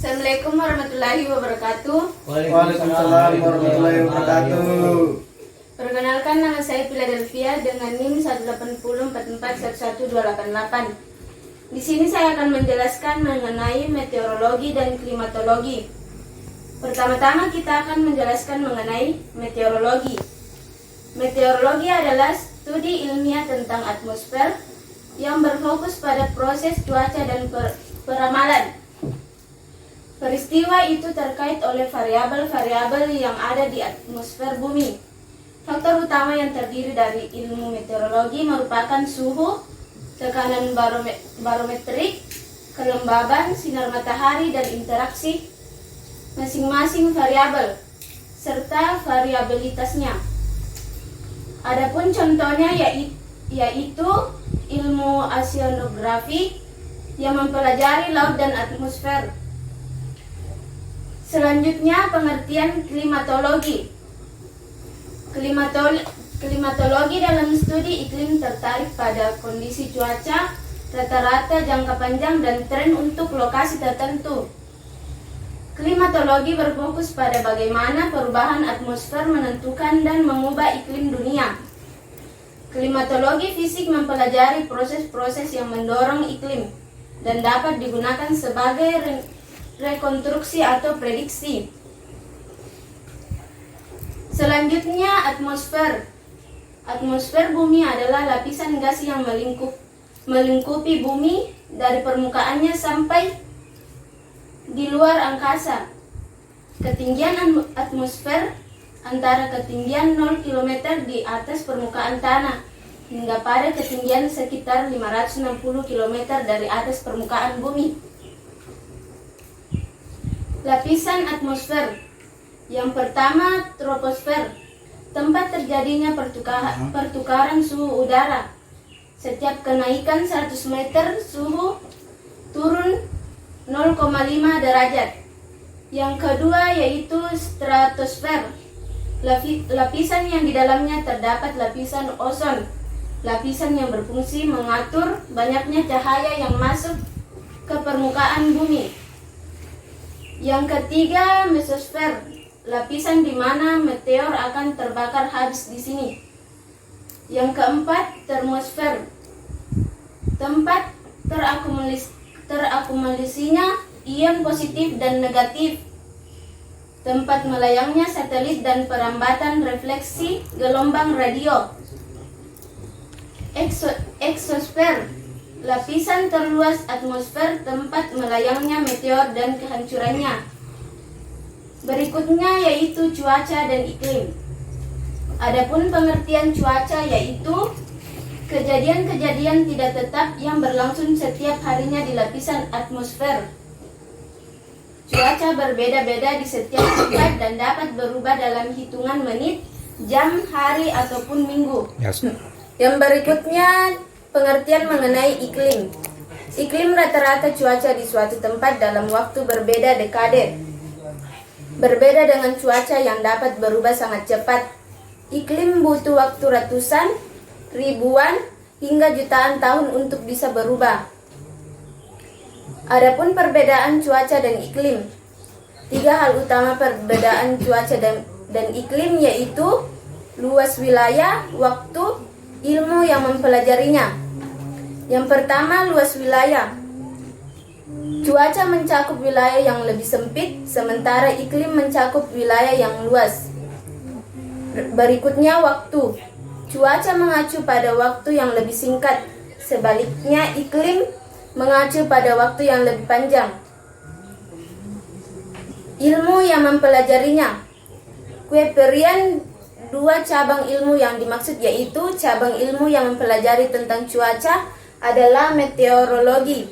Assalamualaikum warahmatullahi wabarakatuh. Waalaikumsalam warahmatullahi wabarakatuh. Perkenalkan, nama saya Philadelphia dengan NIM 18044112888. Di sini saya akan menjelaskan mengenai meteorologi dan klimatologi. Pertama-tama kita akan menjelaskan mengenai meteorologi. Meteorologi adalah studi ilmiah tentang atmosfer yang berfokus pada proses cuaca dan peramalan. Peristiwa itu terkait oleh variabel-variabel yang ada di atmosfer bumi. Faktor utama yang terdiri dari ilmu meteorologi merupakan suhu, tekanan barometrik, kelembaban, sinar matahari, dan interaksi masing-masing variabel, serta variabilitasnya. Adapun contohnya yaitu ilmu oceanografi yang mempelajari laut dan atmosfer. Selanjutnya, pengertian klimatologi. Klimatologi dalam studi iklim tertarik pada kondisi cuaca, rata-rata, jangka panjang, dan tren untuk lokasi tertentu. Klimatologi berfokus pada bagaimana perubahan atmosfer menentukan dan mengubah iklim dunia. Klimatologi fisik mempelajari proses-proses yang mendorong iklim dan dapat digunakan sebagai rekonstruksi atau prediksi. Selanjutnya, atmosfer. Atmosfer bumi adalah lapisan gas yang melingkupi bumi dari permukaannya sampai di luar angkasa. Ketinggian atmosfer antara ketinggian 0 km di atas permukaan tanah hingga pada ketinggian sekitar 560 km dari atas permukaan bumi. Lapisan atmosfer. Yang pertama, troposfer, tempat terjadinya pertukaran suhu udara. Setiap kenaikan 100 meter, suhu turun 0,5 derajat. Yang kedua yaitu stratosfer, lapisan yang di dalamnya terdapat lapisan ozon, lapisan yang berfungsi mengatur banyaknya cahaya yang masuk ke permukaan bumi. Yang ketiga, mesosfer, lapisan di mana meteor akan terbakar habis di sini. Yang keempat, termosfer, tempat terakumulasinya ion positif dan negatif, tempat melayangnya satelit dan perambatan refleksi gelombang radio. Eksosfer, lapisan terluas atmosfer, tempat melayangnya meteor dan kehancurannya. Berikutnya yaitu cuaca dan iklim. Adapun pengertian cuaca yaitu kejadian-kejadian tidak tetap yang berlangsung setiap harinya di lapisan atmosfer. Cuaca berbeda-beda di setiap tempat dan dapat berubah dalam hitungan menit, jam, hari, ataupun minggu. Yang berikutnya, pengertian mengenai iklim. Iklim rata-rata cuaca di suatu tempat dalam waktu berbeda dekade. Berbeda dengan cuaca yang dapat berubah sangat cepat. Iklim butuh waktu ratusan, ribuan, hingga jutaan tahun untuk bisa berubah. Adapun perbedaan cuaca dan iklim. 3 hal utama perbedaan cuaca dan iklim yaitu luas wilayah, waktu, ilmu yang mempelajarinya. Yang pertama, luas wilayah. Cuaca mencakup wilayah yang lebih sempit, sementara iklim mencakup wilayah yang luas. Berikutnya, waktu. Cuaca mengacu pada waktu yang lebih singkat, sebaliknya iklim mengacu pada waktu yang lebih panjang. Ilmu yang mempelajarinya. Kueperian 2 cabang ilmu yang dimaksud yaitu cabang ilmu yang mempelajari tentang cuaca adalah meteorologi.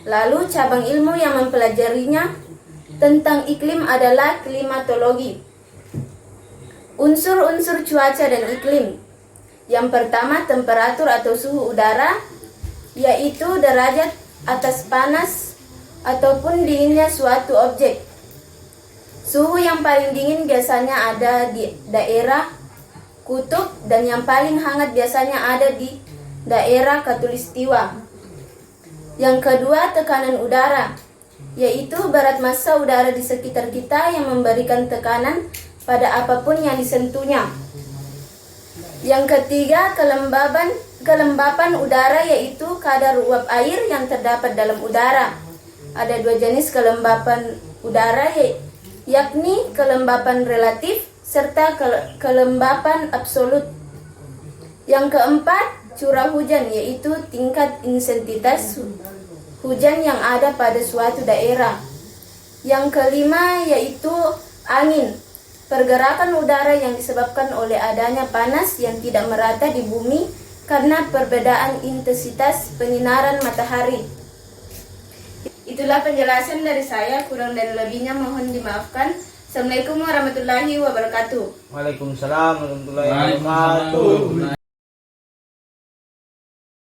Lalu cabang ilmu yang mempelajarinya tentang iklim adalah klimatologi. Unsur-unsur cuaca dan iklim. Yang pertama, temperatur atau suhu udara, yaitu derajat atas panas ataupun dinginnya suatu objek. Suhu yang paling dingin biasanya ada di daerah kutub dan yang paling hangat biasanya ada di daerah khatulistiwa. Yang kedua, tekanan udara. yaitu berat massa udara di sekitar kita yang memberikan tekanan pada apapun yang disentuhnya. Yang ketiga, kelembapan udara, yaitu kadar uap air yang terdapat dalam udara. Ada dua jenis kelembapan udara, yakni kelembapan relatif serta kelembapan absolut. Yang keempat, curah hujan, yaitu tingkat intensitas hujan yang ada pada suatu daerah. Yang kelima yaitu angin, pergerakan udara yang disebabkan oleh adanya panas yang tidak merata di bumi karena perbedaan intensitas penyinaran matahari. Itulah penjelasan dari saya, kurang dan lebihnya mohon dimaafkan. Assalamualaikum warahmatullahi wabarakatuh. Waalaikumsalam warahmatullahi wabarakatuh.